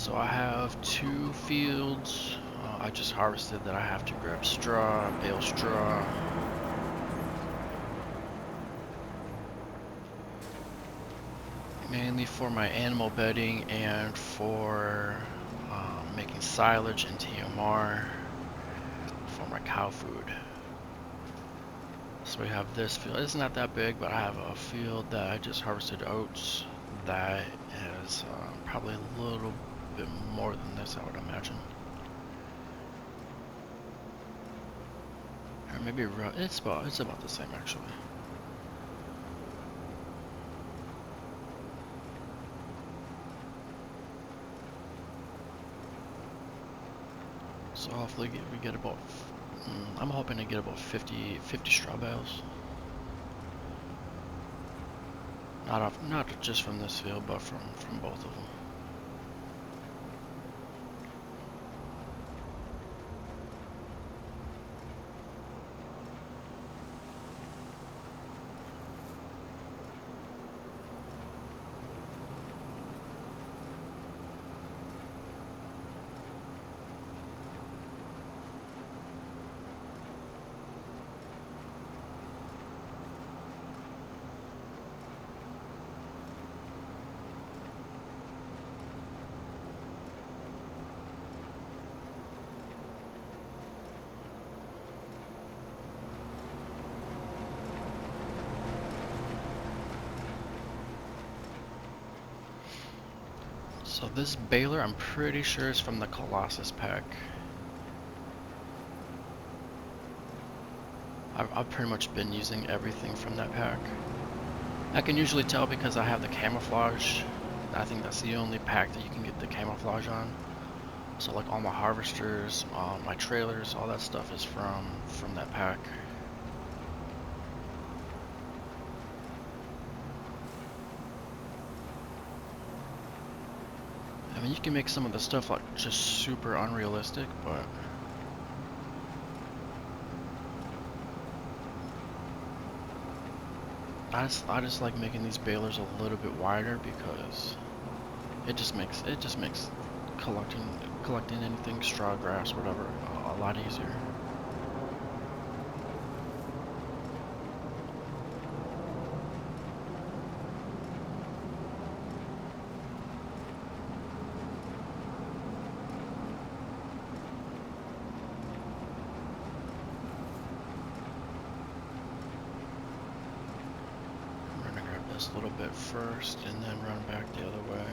So I have 2 fields. I just harvested that I have to grab straw, bale straw. Mainly for my animal bedding and for making silage and TMR for my cow food. So we have this field. It's not that big, but I have a field that I just harvested oats that is probably a little bit more than this, I would imagine. Or maybe it's about the same actually. So hopefully we get about. I'm hoping to get about 50 straw bales. Not just from this field, but from both of them. So this baler, I'm pretty sure is from the Colossus pack. I've pretty much been using everything from that pack. I can usually tell because I have the camouflage. I think that's the only pack that you can get the camouflage on. So like all my harvesters, my trailers, all that stuff is from that pack. I mean, you can make some of the stuff like just super unrealistic, but I just like making these balers a little bit wider because it just makes collecting anything, straw, grass, whatever, a lot easier. I'm gonna grab this little bit first and then run back the other way.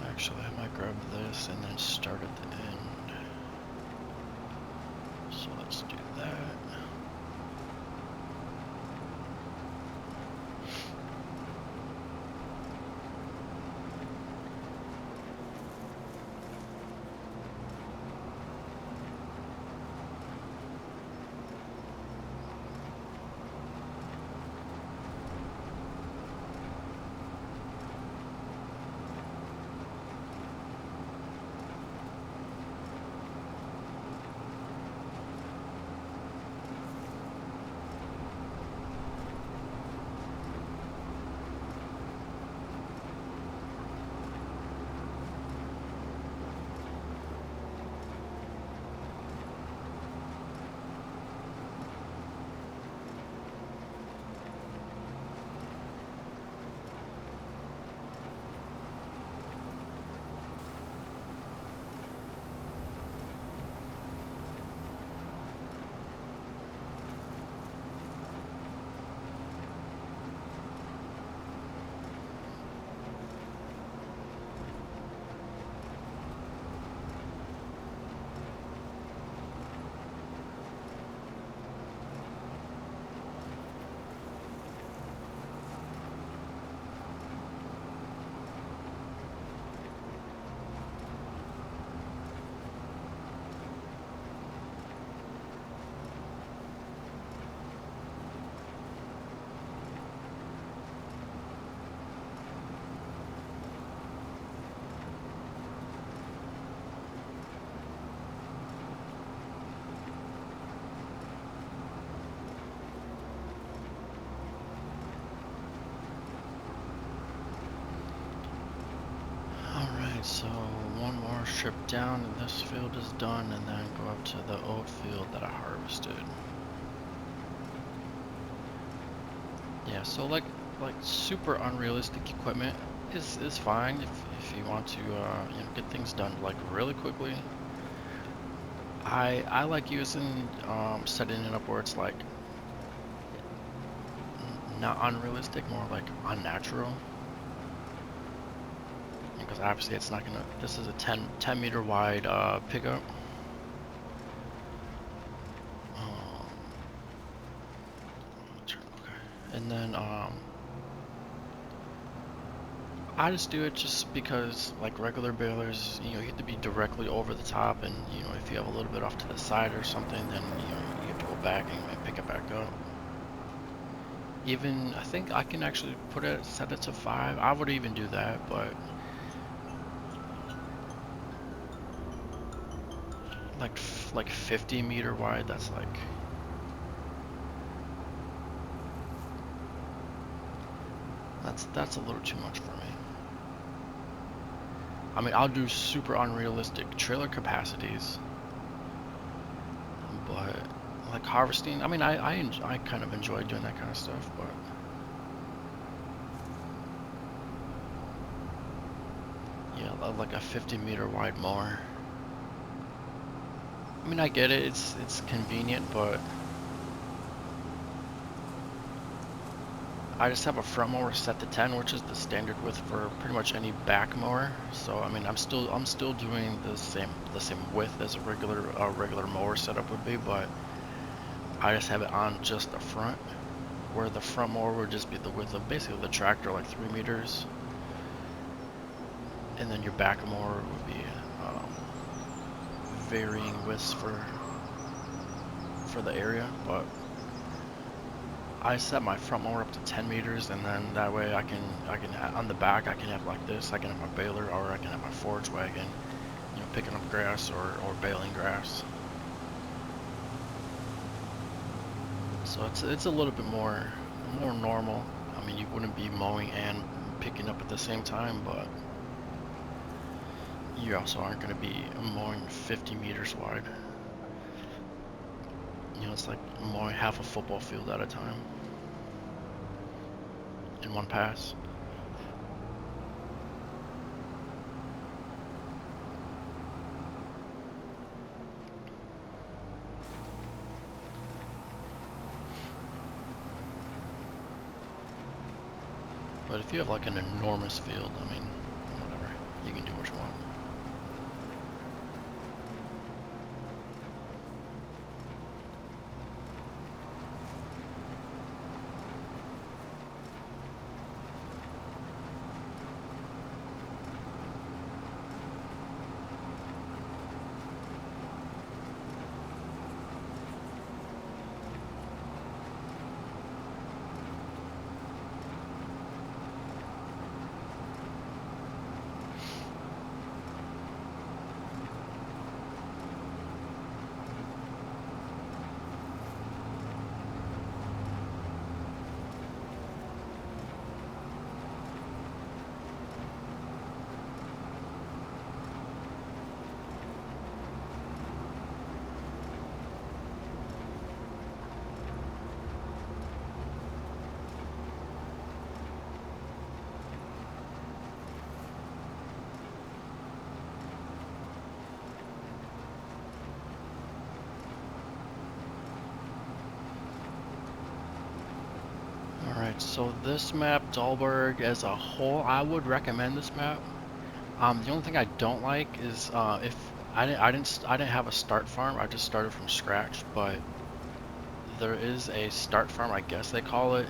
Actually, I might grab this and then start at the end. So let's do that. trip down and this field is done, and then go up to the oat field that I harvested. Yeah, so like super unrealistic equipment is fine if you want to get things done like really quickly. I like using setting it up where it's like not unrealistic, more like unnatural. Because obviously it's not gonna. This is a 10 meter wide pickup. Okay, and then I just do it just because like regular balers, you have to be directly over the top, and if you have a little bit off to the side or something, then you have to go back and pick it back up. Even I think I can actually set it to 5. I would even do that, but like 50 meter wide, that's a little too much for me. I mean, I'll do super unrealistic trailer capacities, but like harvesting, I mean, I kind of enjoy doing that kind of stuff, but yeah, like a 50 meter wide mower. I mean, I get it, it's convenient, but I just have a front mower set to 10, which is the standard width for pretty much any back mower. So I mean, I'm still doing the same width as a regular mower setup would be, but I just have it on just the front, where the front mower would just be the width of basically the tractor, like 3 meters, and then your back mower would be varying widths for the area, but I set my front mower up to 10 meters, and then that way I can on the back I can have like this. I can have my baler, or I can have my forage wagon, picking up grass or baling grass. So it's a little bit more normal. I mean, you wouldn't be mowing and picking up at the same time, but you also aren't going to be mowing 50 meters wide. It's like mowing half a football field at a time in one pass. But if you have like an enormous field, I mean, whatever, you can do what you want. Alright, so this map, Dahlberg, as a whole, I would recommend this map. The only thing I don't like is if I didn't have a start farm. I just started from scratch, but there is a start farm, I guess they call it,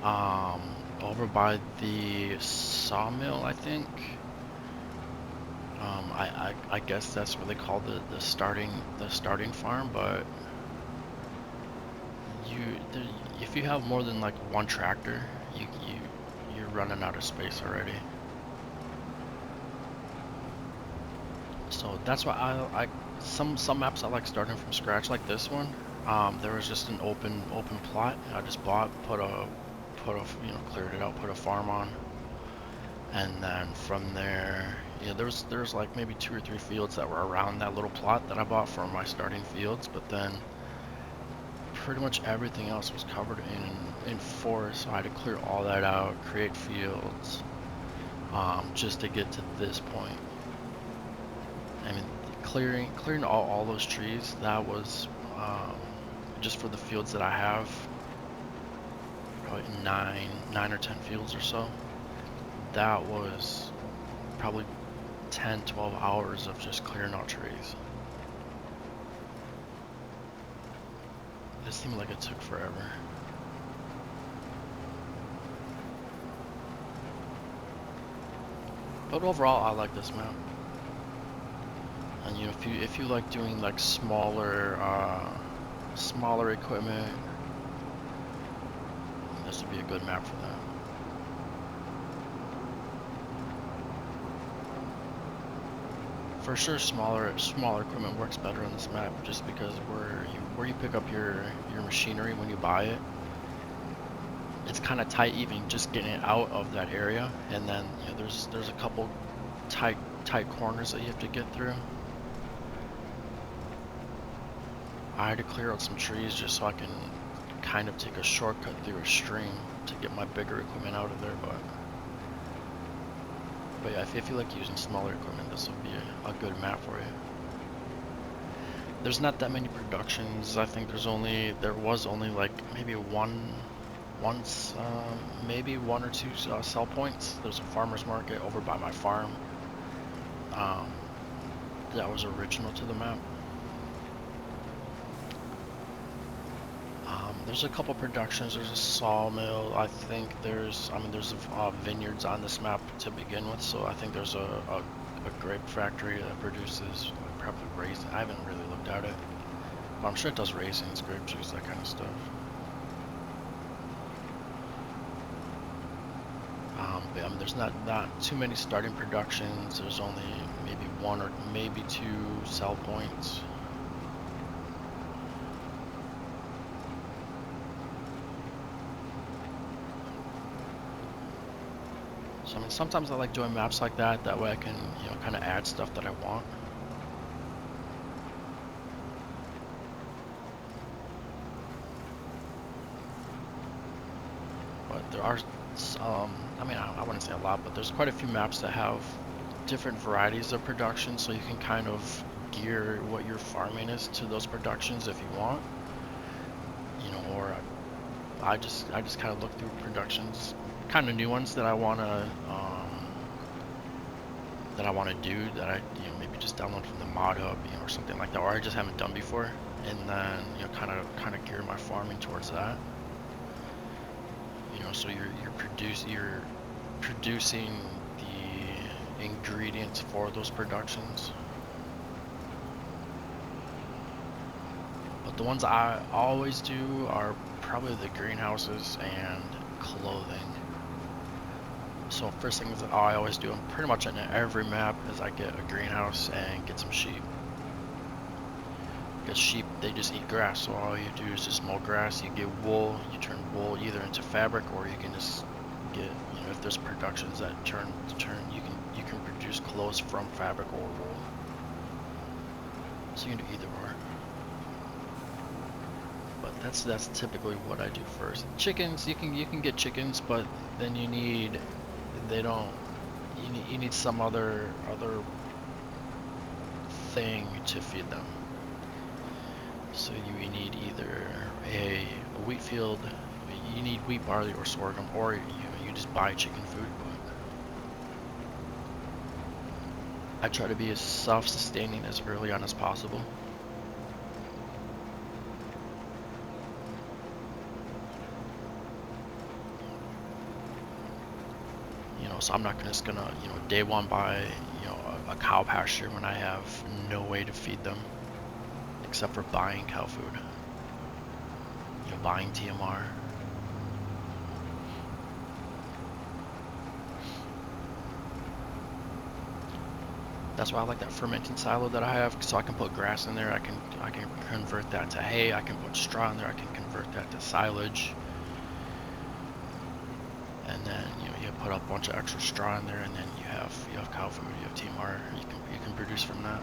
over by the sawmill, I think. I guess that's what they call the starting farm, but if you have more than like one tractor, you're running out of space already. So that's why some maps I like starting from scratch, like this one. There was just an open plot. I just cleared it out, put a farm on, and then from there Yeah, there's like maybe 2 or 3 fields that were around that little plot that I bought for my starting fields, but then pretty much everything else was covered in forest, so I had to clear all that out, create fields, just to get to this point. I mean, clearing all those trees, that was just for the fields that I have, probably nine or 10 fields or so. That was probably 10-12 hours of just clearing out trees. It seemed like it took forever. But overall, I like this map. And you know, if you like doing like smaller equipment, this would be a good map for that. For sure, smaller equipment works better on this map, just because where you pick up your machinery when you buy it, it's kind of tight even just getting it out of that area, and then you know, there's a couple tight corners that you have to get through. I had to clear out some trees just so I can kind of take a shortcut through a stream to get my bigger equipment out of there, but yeah, if you like using smaller equipment, this would be a good map for you. There's not that many productions. I think there was only like maybe maybe 1 or 2 sell points. There's a farmer's market over by my farm. That was original to the map. There's a couple productions. There's a sawmill. I think there's vineyards on this map to begin with. So I think there's a grape factory that produces probably raisins. I haven't really looked at it, but I'm sure it does raisins, grape juice, that kind of stuff. But I mean, there's not too many starting productions. There's only maybe 1 or maybe 2 sell points. So I mean, sometimes I like doing maps like that. That way I can, you know, kind of add stuff that I want. But there are I mean, I wouldn't say a lot, but there's quite a few maps that have different varieties of production, so you can kind of gear what your farming is to those productions if you want. You know, or I just kind of look through productions, kind of new ones that I want to do, that I, you know, maybe just download from the mod hub, you know, or something like that, or I just haven't done before, and then, you know, kind of gear my farming towards that. You know, so you're producing the ingredients for those productions. But the ones I always do are probably the greenhouses and clothing. So first thing is I always do, pretty much on every map, is I get a greenhouse and get some sheep. Because sheep, they just eat grass, so all you do is just mow grass. You get wool, you turn wool either into fabric, or you can just get, you know, if there's productions that turn you can produce clothes from fabric or wool. So you can do either or. But that's typically what I do first. Chickens, you can get chickens, but then you need some other thing to feed them. So you need either a wheat field, you need wheat, barley, or sorghum, or you just buy chicken food. But I try to be as self-sustaining as early on as possible. You know, so I'm not just gonna, you know, day one buy, you know, a cow pasture when I have no way to feed them, except for buying cow food, you know, buying TMR. That's why I like that fermenting silo that I have, so I can put grass in there. I can convert that to hay. I can put straw in there. I can convert that to silage. and then you put a bunch of extra straw in there, and then you have cow food, you have TMR. You can produce from that.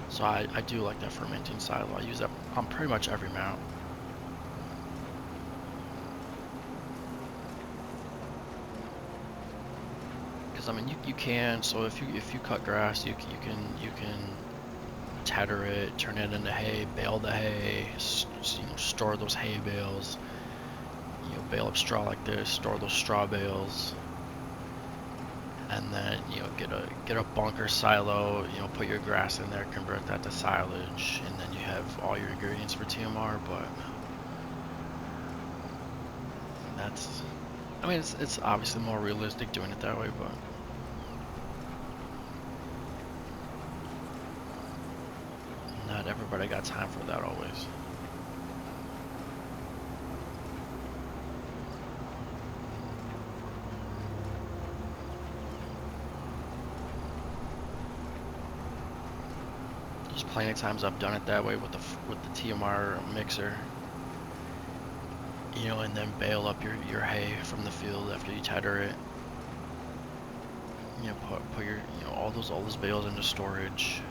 So I do like that fermenting silo. I use that on pretty much every mount. Because I mean you can, so if you cut grass, you can tether it, turn it into hay, bale the hay, store those hay bales. Bale up straw like this, store those straw bales, and then get a bunker silo. Put your grass in there, convert that to silage, and then you have all your ingredients for TMR. But that's, I mean, it's obviously more realistic doing it that way, but not everybody got time for that always. There's plenty of times I've done it that way with the TMR mixer. And then bale up your hay from the field after you tether it. Put your all those bales into storage,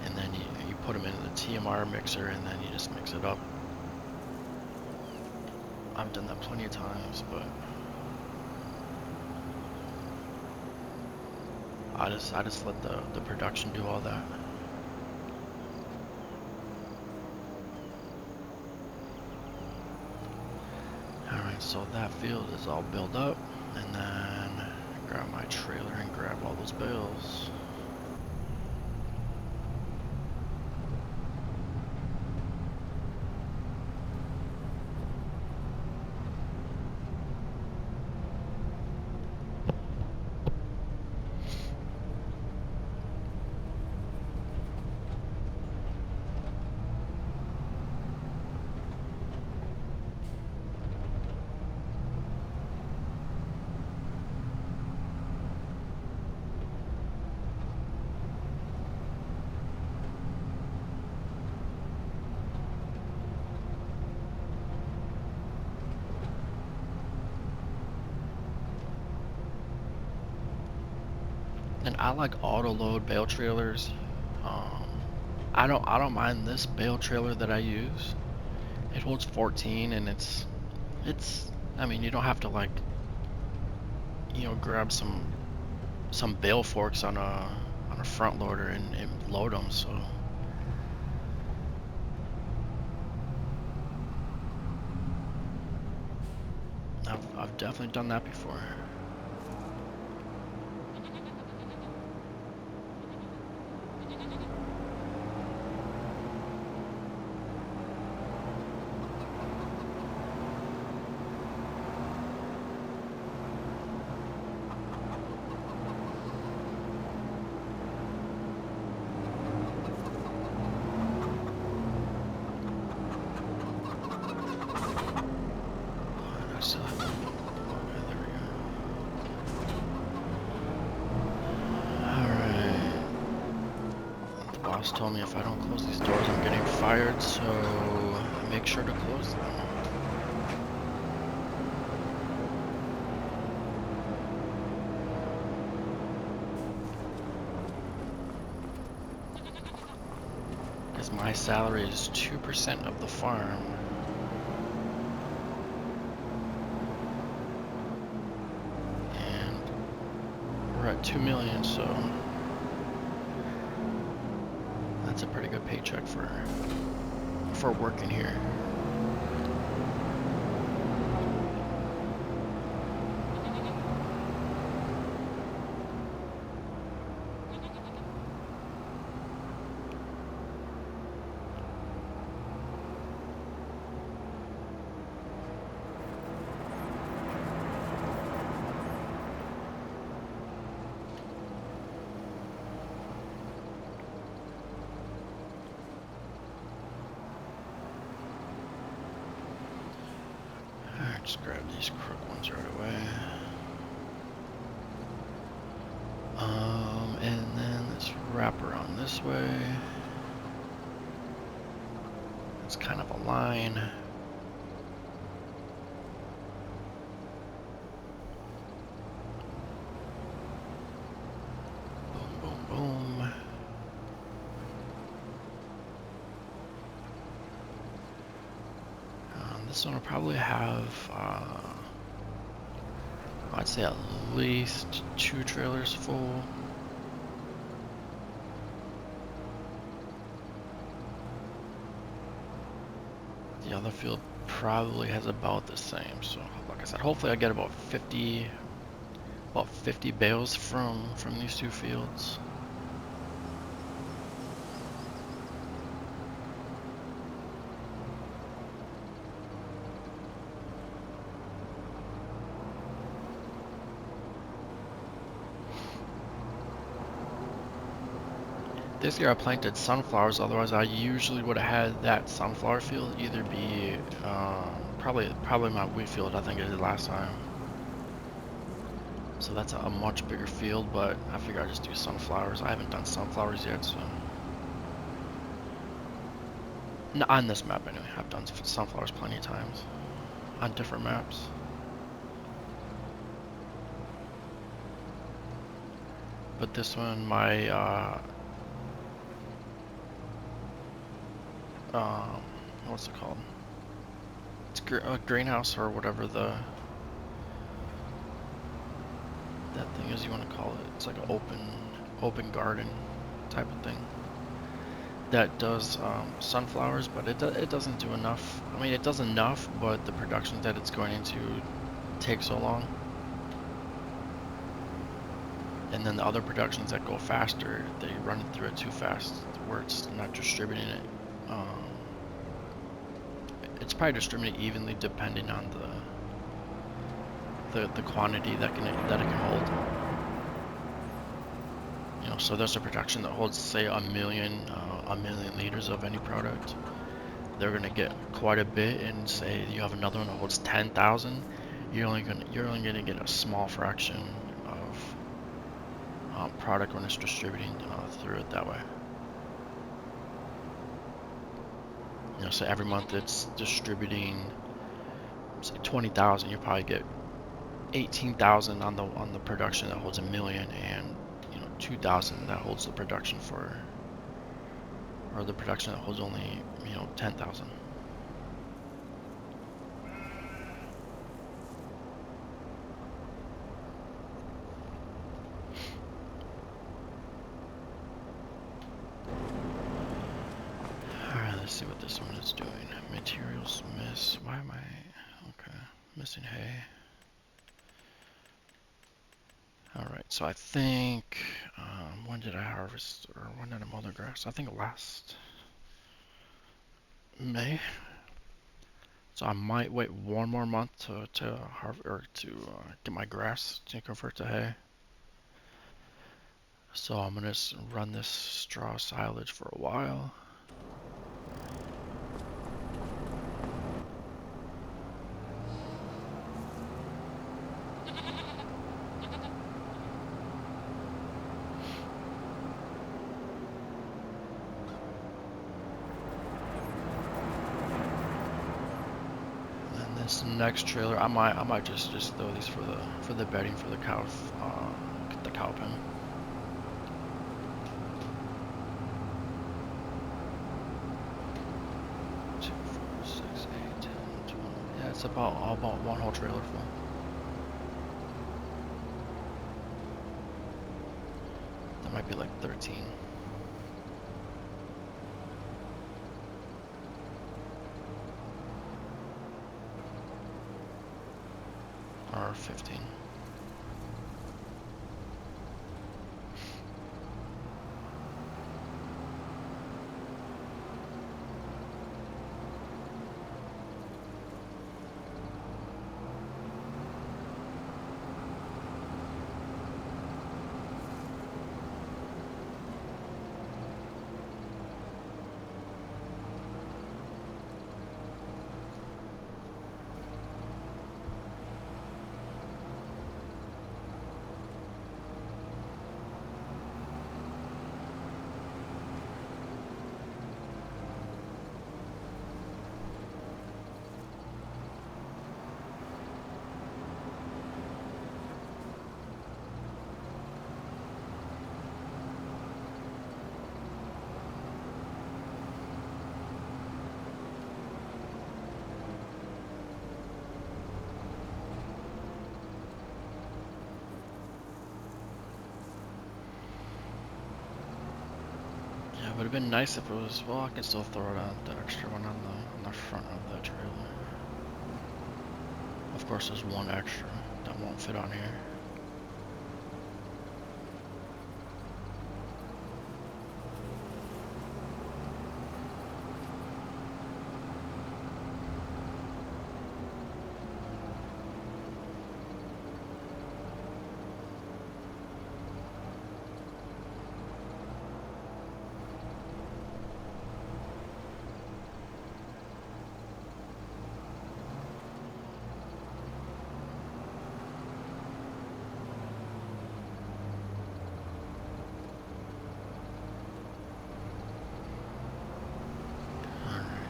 and then you put them into the TMR mixer, and then you just mix it up. I've done that plenty of times, but I just let the production do all that. Alright, so that field is all built up, and then grab my trailer and grab all those bales. And I like auto load bale trailers. I don't mind this bale trailer that I use. It holds 14, and it's I mean, you don't have to like grab some bale forks on a front loader and load them. So I've definitely done that before. Boss told me if I don't close these doors, I'm getting fired, so make sure to close them. Because my salary is 2% of the farm. And we're at 2 million, so that's a pretty good paycheck for working here. Just grab these crook ones right away. And then let's wrap around this way. It's kind of a line. This one will probably have, I'd say at least 2 trailers full. The other field probably has about the same. So, like I said, hopefully I get about 50 bales from these 2 fields. This year I planted sunflowers, otherwise I usually would have had that sunflower field either be probably my wheat field. I think it did last time. So that's a much bigger field, but I figure I just do sunflowers. I haven't done sunflowers yet, so no, on this map anyway. I've done sunflowers plenty of times on different maps. But this one, my what's it called? It's a greenhouse or whatever that thing is you want to call it. It's like an open garden type of thing that does sunflowers, but it doesn't do enough. I mean, it does enough, but the production that it's going into takes so long. And then the other productions that go faster, they run through it too fast, where it's not distributing it. It's probably distributed evenly depending on the quantity that it can hold. You know, so there's a production that holds, say, a million liters of any product. They're gonna get quite a bit, and say you have another one that holds 10,000. You're only gonna get a small fraction of product when it's distributing through it that way. You know, so every month it's distributing, say, 20,000. You probably get 18,000 on the production that holds a million, and 2,000 that holds the production or the production that holds only 10,000. Alright, let's see what this one is doing. Materials miss. Why am I okay? Missing hay. Alright, so I think when did I harvest, or when did I mow the grass? I think last May. So I might wait one more month to harvest, or to get my grass to convert to hay. So I'm gonna run this straw silage for a while. This next trailer, I might just throw these for the bedding for the cow, the cow pen. Two, four, 6, 8, 10, 12. Yeah, it's about one whole trailer full. That might be like 13. Or 15. would have been nice if it was, well, I can still throw it on the extra one on the front of the trailer. Of course, there's one extra that won't fit on here.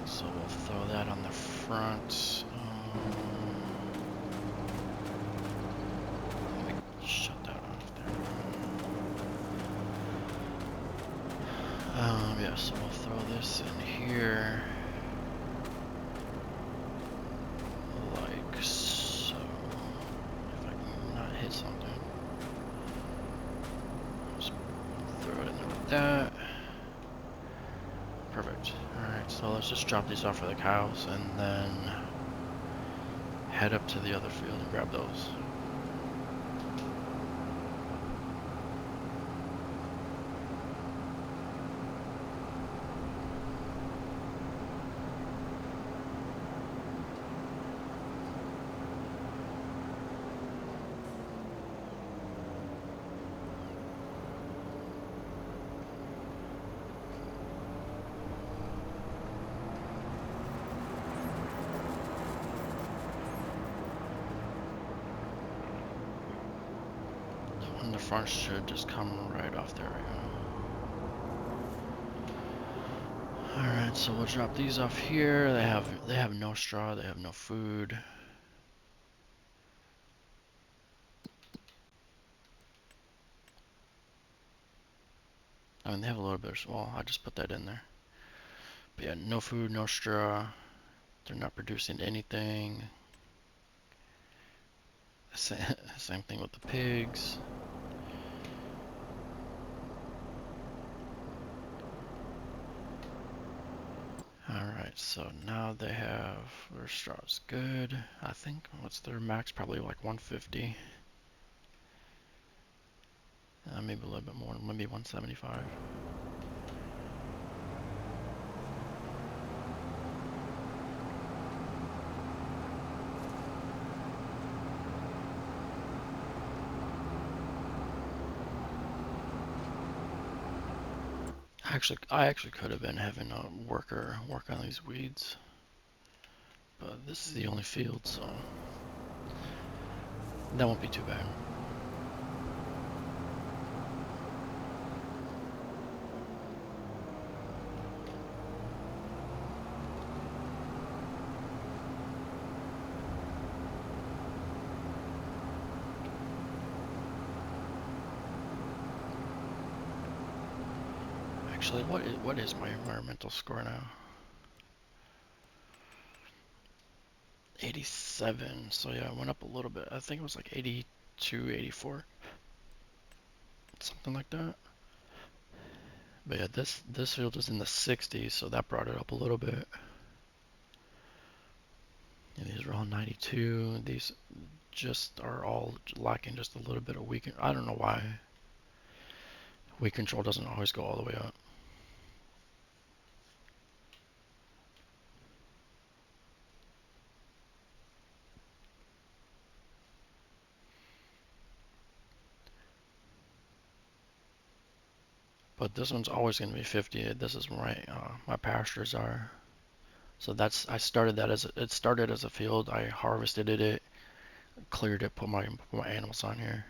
So we'll throw that on the front. Let me shut that off there. Yeah, so we'll throw this in here. Like so. If I can not hit something. Just throw it in there like that. Perfect. Alright, so let's just drop these off for the cows and then head up to the other field and grab those. And the front should just come right off there. Alright, so we'll drop these off here. They have no straw, they have no food. I mean, they have a little bit of, well, I just put that in there. But yeah, no food, no straw. They're not producing anything. Same thing with the pigs. Alright, so now they have, their straw's good. I think, what's their max? Probably like 150. Maybe a little bit more, maybe 175. I actually could have been having a worker work on these weeds, but this is the only field, so that won't be too bad. Actually, what is my environmental score now? 87. So yeah, I went up a little bit. I think it was like 82, 84, something like that. But yeah, this field is in the 60s, so that brought it up a little bit. And these are all 92. These just are all lacking just a little bit of weed. I don't know why. Weed control doesn't always go all the way up. But this one's always going to be 50. This is where my pastures are. So I started that it started as a field. I harvested it, cleared it, put my animals on here.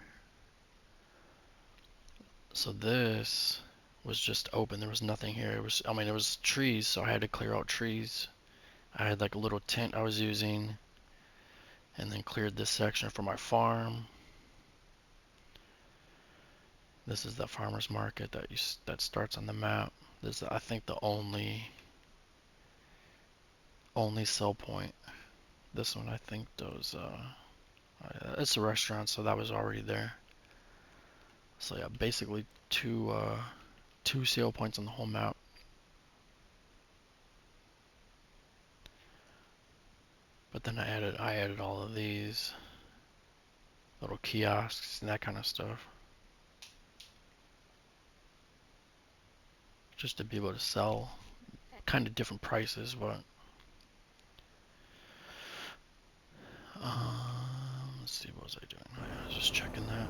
So this was just open. There was nothing here. I mean, it was trees, so I had to clear out trees. I had like a little tent I was using, and then cleared this section for my farm. This is the farmer's market that starts on the map. This is, I think, the only sell point. This one, I think, does. It's a restaurant, so that was already there. So yeah, basically two sale points on the whole map. But then I added all of these little kiosks and that kind of stuff, just to be able to sell kind of different prices. But let's see, what was I doing? I was just checking that.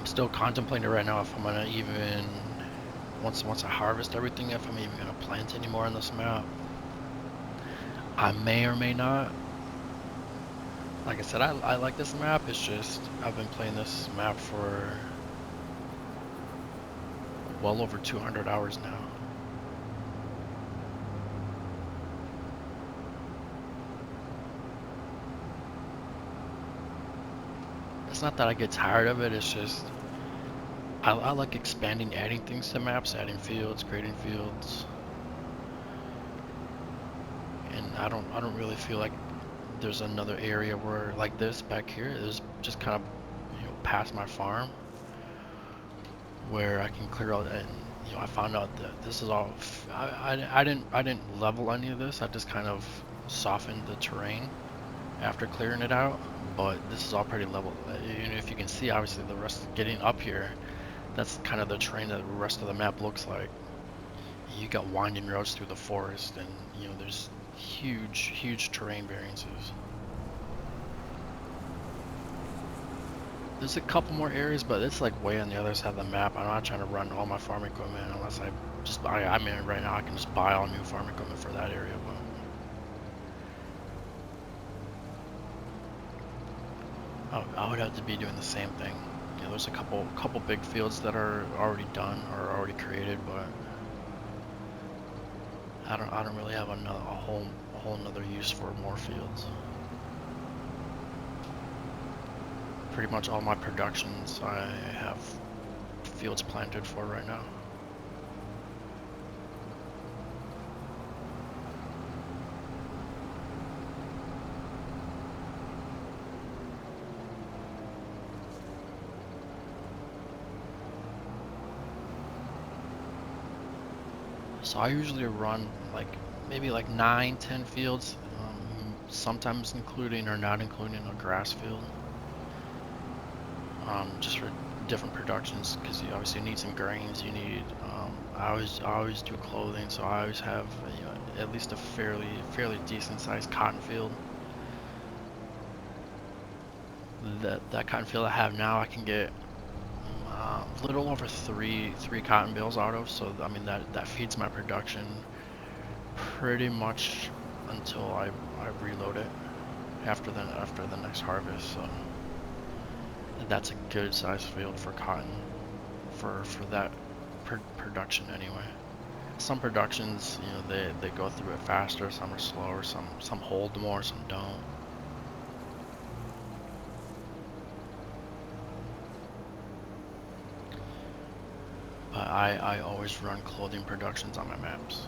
Still contemplating right now if I'm gonna even once I harvest everything, if I'm even gonna plant anymore on this map. I may or may not. Like I said, I like this map. It's just I've been playing this map for well over 200 hours now. It's not that I get tired of it, it's just I like expanding, adding things to maps, adding fields, creating fields. And I don't really feel like there's another area where like this back here is just kind of, you know, past my farm where I can clear out. And you know, I found out that this is all I didn't level any of this. I just kind of softened the terrain after clearing it out, but this is all pretty level. And if you can see, obviously the rest getting up here, that's kind of the terrain that the rest of the map looks like. You got winding roads through the forest, and you know, there's huge terrain variances. There's a couple more areas, but it's like way on the other side of the map. I'm not trying to run all my farm equipment unless I just buy. I mean, right now I can just buy all new farm equipment for that area, but I would have to be doing the same thing. You know, there's a couple big fields that are already done or already created, but I don't really have a whole another use for more fields. Pretty much all my productions I have fields planted for right now. So I usually run like maybe like 9-10 fields, sometimes including or not including a grass field, just for different productions, because you obviously need some grains. You need I always do clothing, so I always have, you know, at least a fairly decent sized cotton field. That cotton field I have now, I can get a little over three cotton bales out of. So I mean that feeds my production pretty much until I reload it after the next harvest. So that's a good size field for cotton for that production anyway. Some productions, you know, they go through it faster, some are slower, some hold more, some don't. But I always run clothing productions on my maps.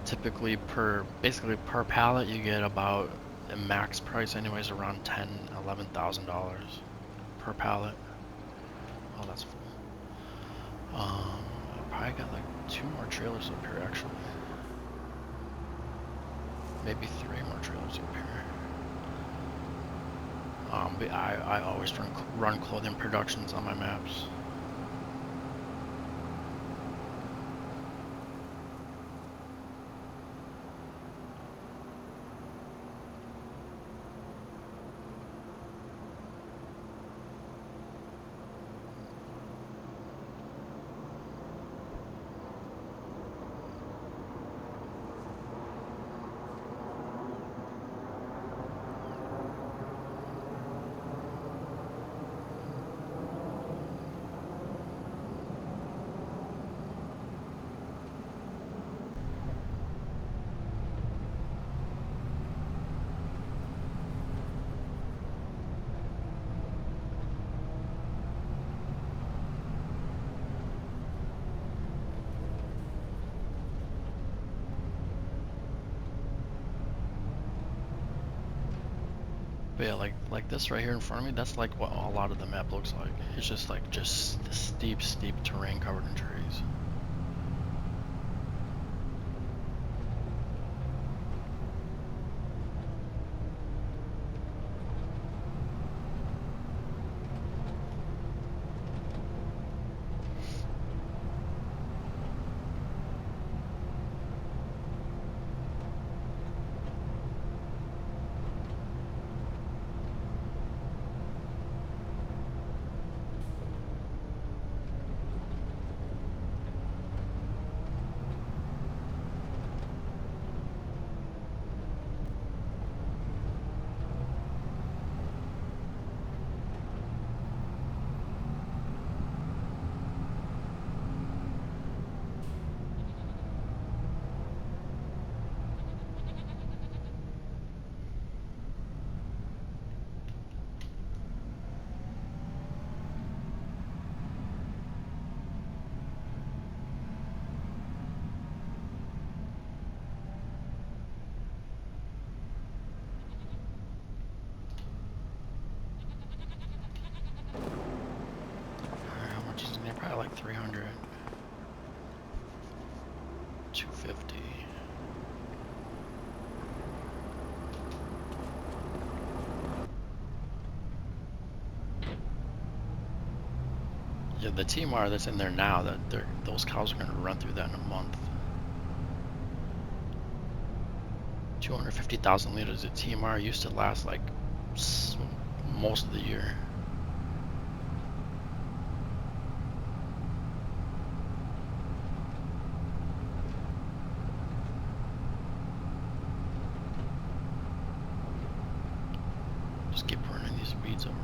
Typically basically per pallet you get about a max price anyways around $10,000-11,000 per pallet. Oh, that's full. I probably got like 2 more trailers up here actually. Maybe 3 more trailers up here. But I always run clothing productions on my maps. But yeah, like this right here in front of me, that's like what a lot of the map looks like. It's just like just steep, steep terrain covered in trees. How much is in there? Probably like 300, 250. Yeah, the TMR that's in there now, those cows are gonna run through that in a month. 250,000 liters of TMR used to last like most of the year. Just keep running these weeds over.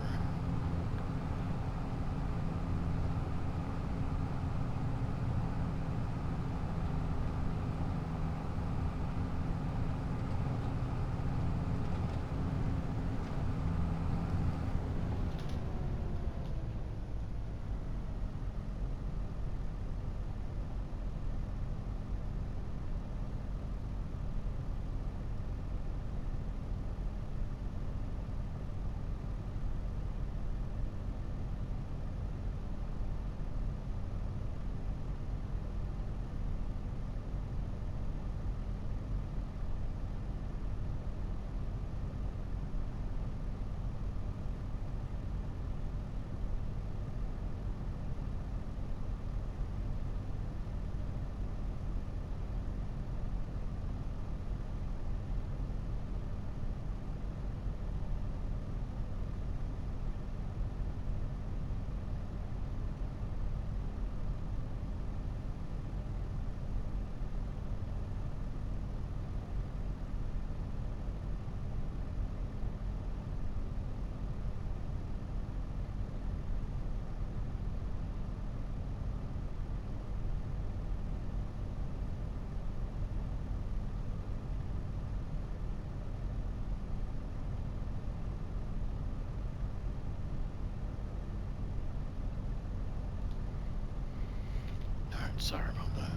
Alright, sorry about that.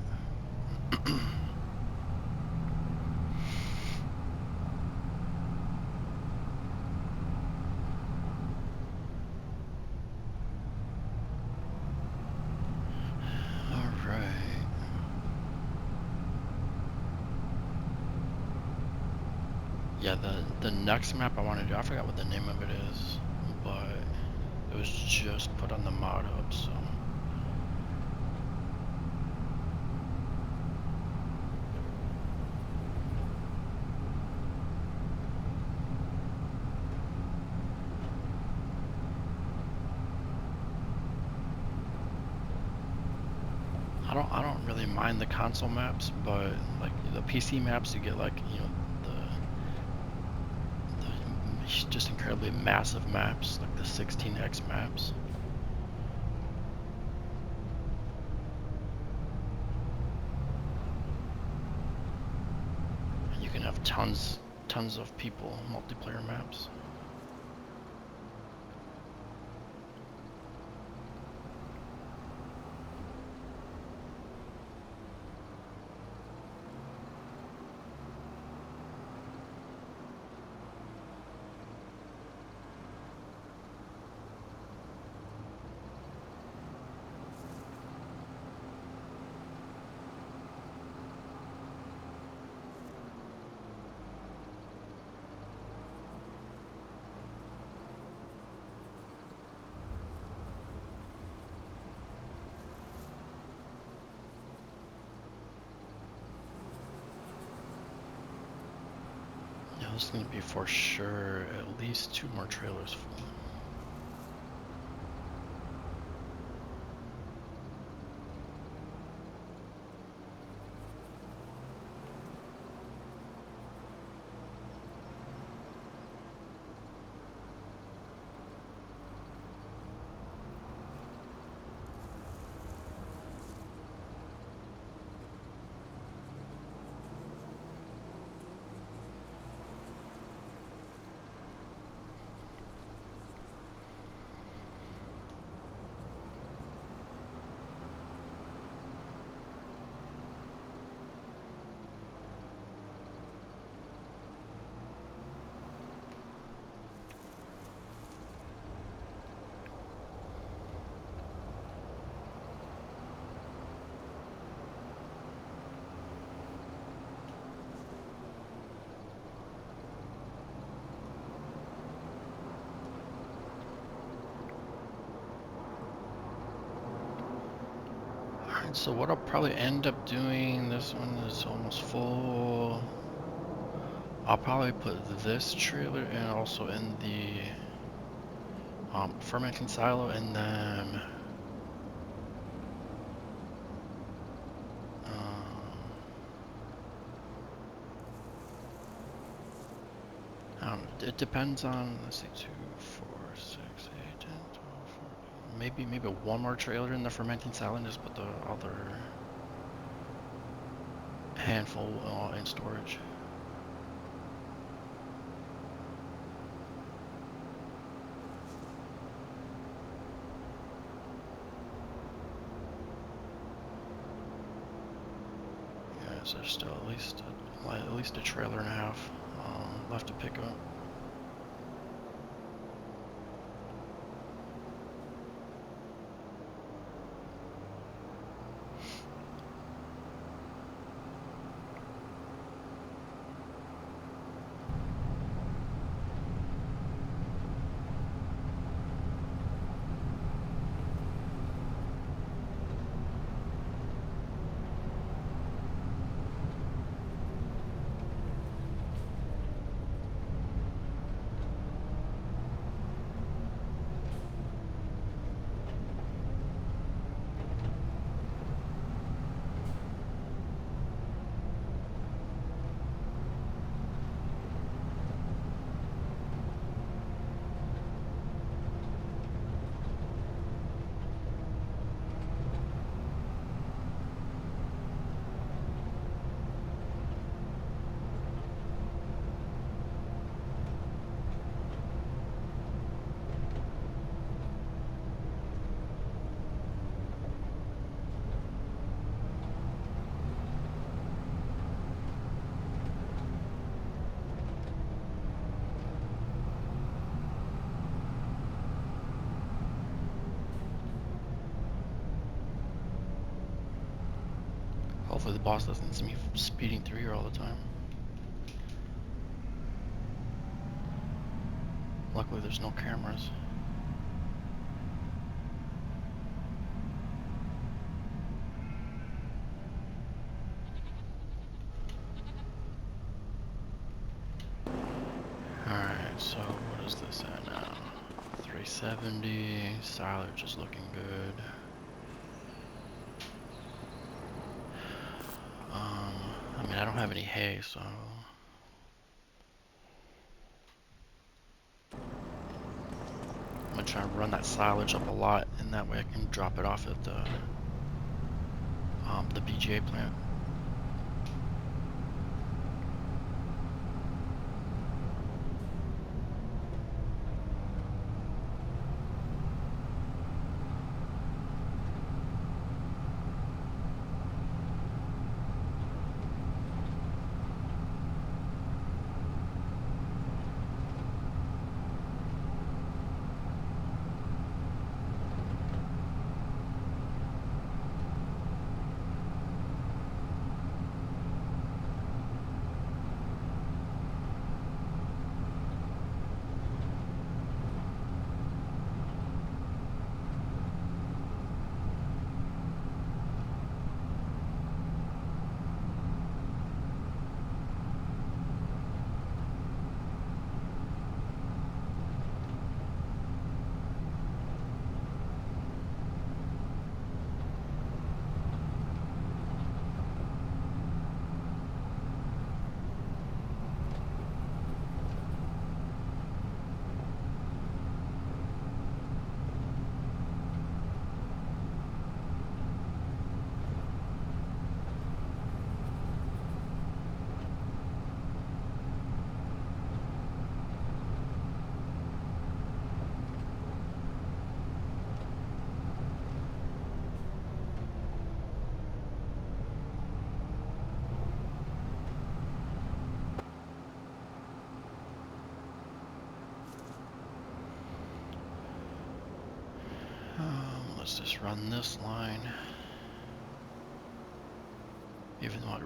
Alright. Yeah, the next map I want to do, I forgot what the name of it is, but it was just put on the mod hub, so. I don't really mind the console maps, but like the PC maps, you get like, you know, the just incredibly massive maps, like the 16x maps. And you can have tons of people multiplayer maps. Yeah, this is going to be for sure at least 2 more trailers full. Alright, so what I'll probably end up doing, this one is almost full. I'll probably put this trailer and also in the fermenting silo, and then it depends on, let's see, 2, 4, 6, 8, 10, 12, 14, maybe one more trailer in the fermenting silo and just put the other handful in storage. Yeah, so there's still at least a trailer and a half left to pick up. Hopefully the boss doesn't see me speeding through here all the time. Luckily there's no cameras. Alright, so what is this at now? 370, silage is looking good. I mean, I don't have any hay, so I'm gonna try and run that silage up a lot, and that way I can drop it off at the BGA plant. let's just run this line. Even though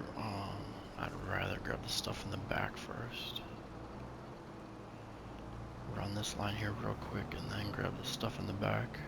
I'd rather grab the stuff in the back first. Run this line here real quick and then grab the stuff in the back.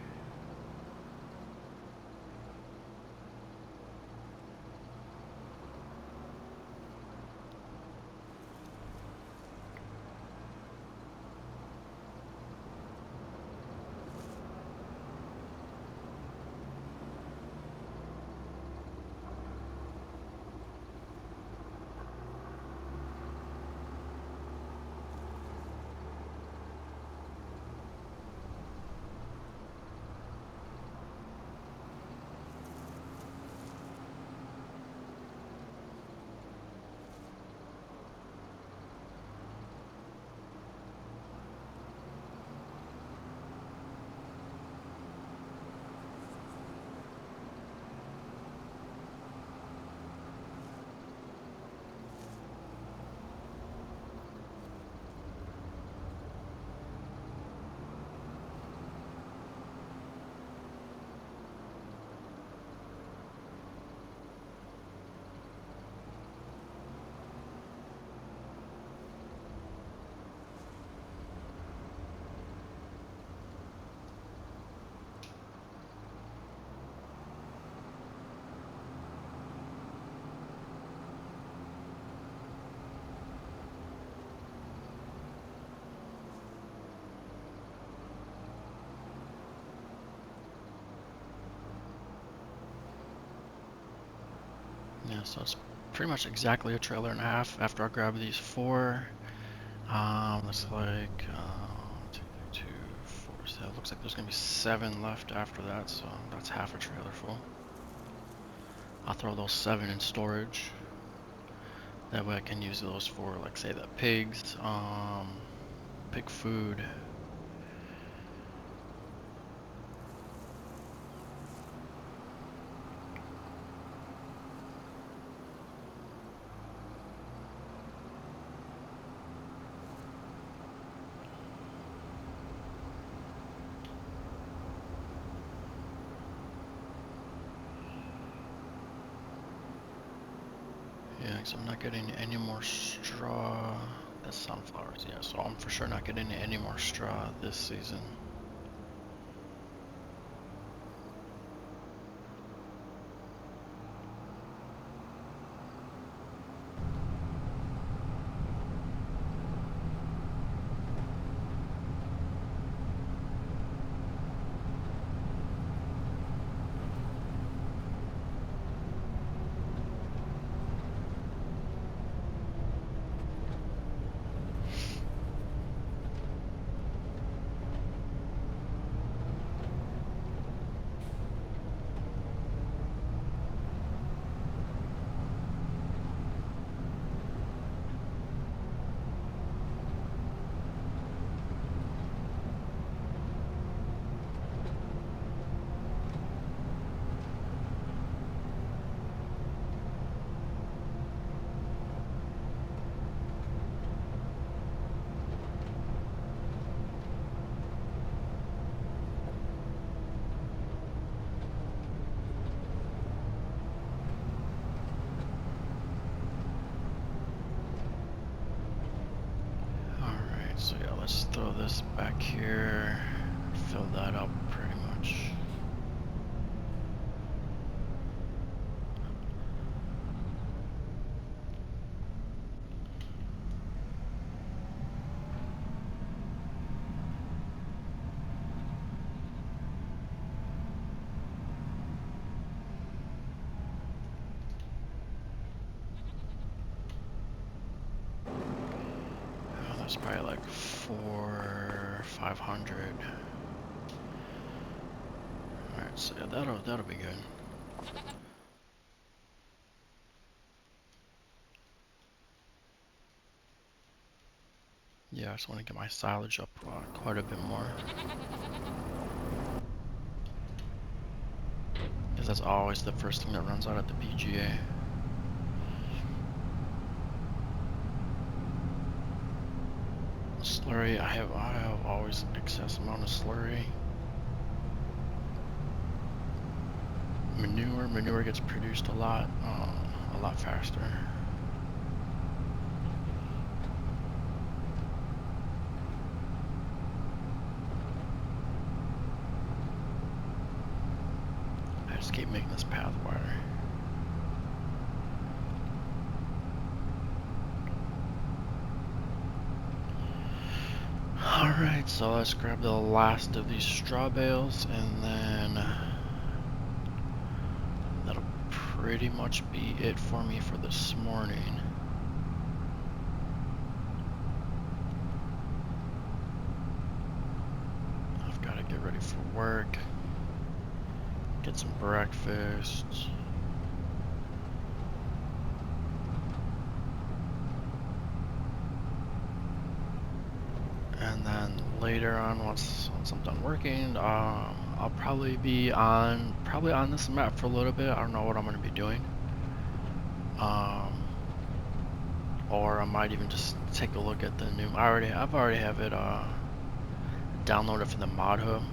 Yeah, so it's pretty much exactly a trailer and a half after I grab these 4. Looks like 2, 2, 4, so it looks like there's gonna be 7 left after that, so that's half a trailer full. I'll throw those 7 in storage. That way I can use those for, like, say, the pigs, pig food. Yeah, because I'm not getting any more straw. That's sunflowers, yeah, so I'm for sure not getting any more straw this season. So yeah, let's throw this back here, fill that up pretty much. That's probably like 500. Alright, so yeah, that'll be good. Yeah, I just want to get my silage up quite a bit more. Because that's always the first thing that runs out at the PGA. Slurry, I have always excess amount of slurry. Manure gets produced a lot faster. I just keep making this path wider. Alright, so let's grab the last of these straw bales, and then that'll pretty much be it for me for this morning. I've got to get ready for work, get some breakfast. And then later on, once I'm done working, I'll probably be on this map for a little bit. I don't know what I'm gonna be doing, or I might even just take a look at the new. I've already have it downloaded from the mod hub,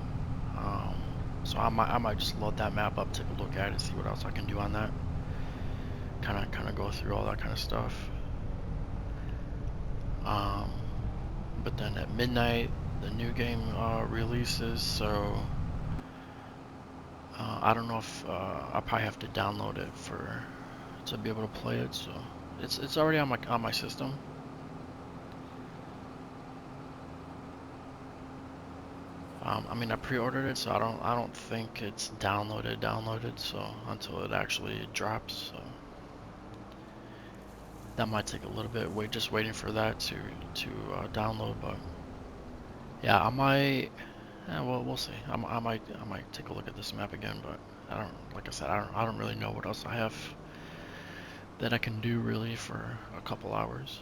so I might just load that map up, take a look at it, see what else I can do on that. Kind of go through all that kind of stuff. But then at midnight, the new game releases, so I don't know if I'll probably have to download it to be able to play it. So it's already on my system. I mean, I pre-ordered it, so I don't think it's downloaded. So until it actually drops, so that might take a little bit. Just waiting for that to download, but yeah, I might. Yeah, well, we'll see. I might take a look at this map again, but like I said, I don't really know what else I have that I can do really for a couple hours.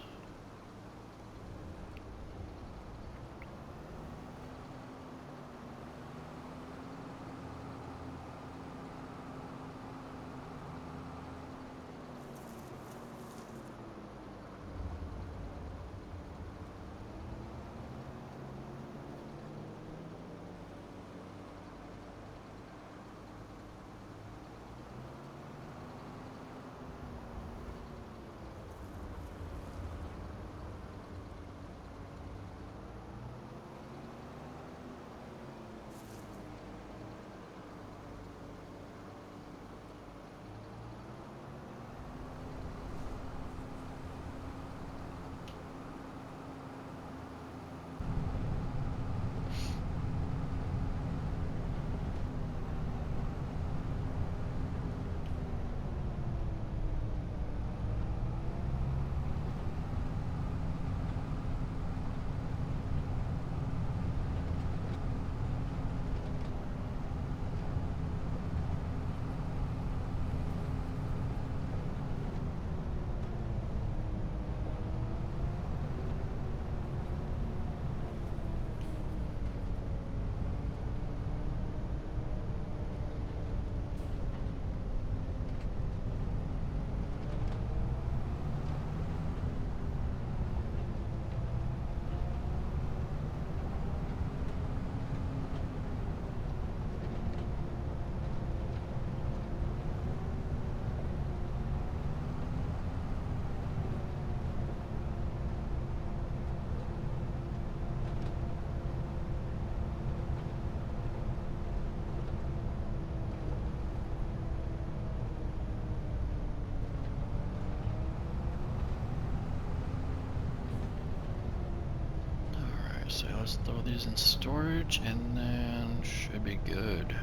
So let's throw these in storage, and then should be good.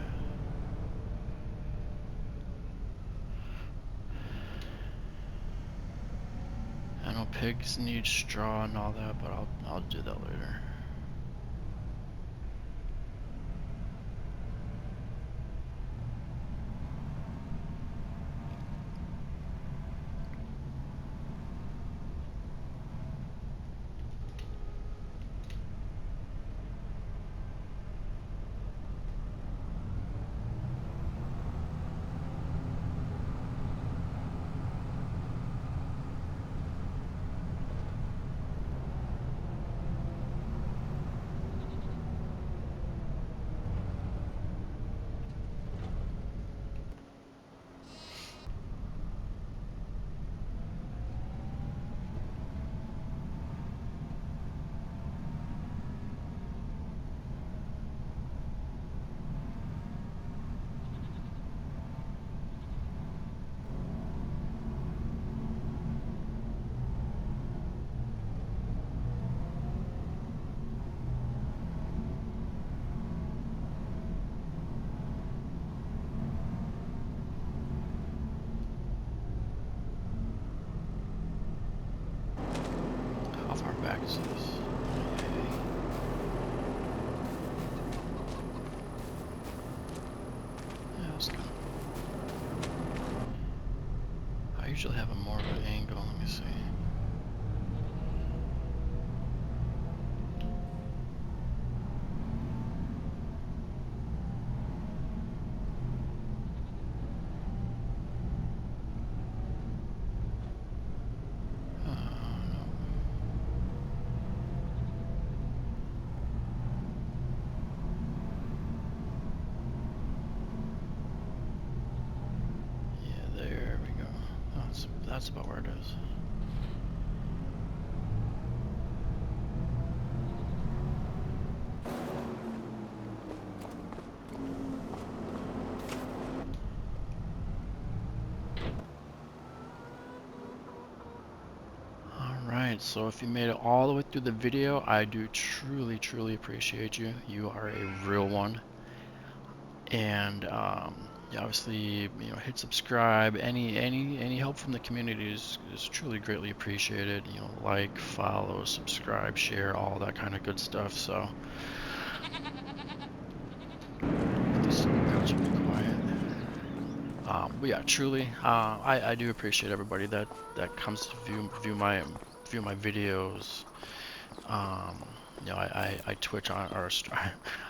I know pigs need straw and all that, but I'll do that later. back to this. Yeah, that's good. I usually have a more of an angle. Let me see. No. Yeah, there we go. That's about where it is. Alright, so if you made it all the way through the video, I do truly appreciate you. You are a real one. And yeah, obviously, you know, hit subscribe. Any help from the community is truly greatly appreciated. You know, like, follow, subscribe, share, all that kind of good stuff. So this couch will be quiet. But yeah, truly, I do appreciate everybody that comes to view my videos. Um, you know, I Twitch on or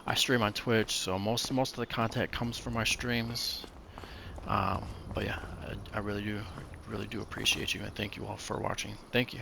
I stream on Twitch, so most of the content comes from my streams. But yeah, I really do appreciate you, and thank you all for watching. Thank you.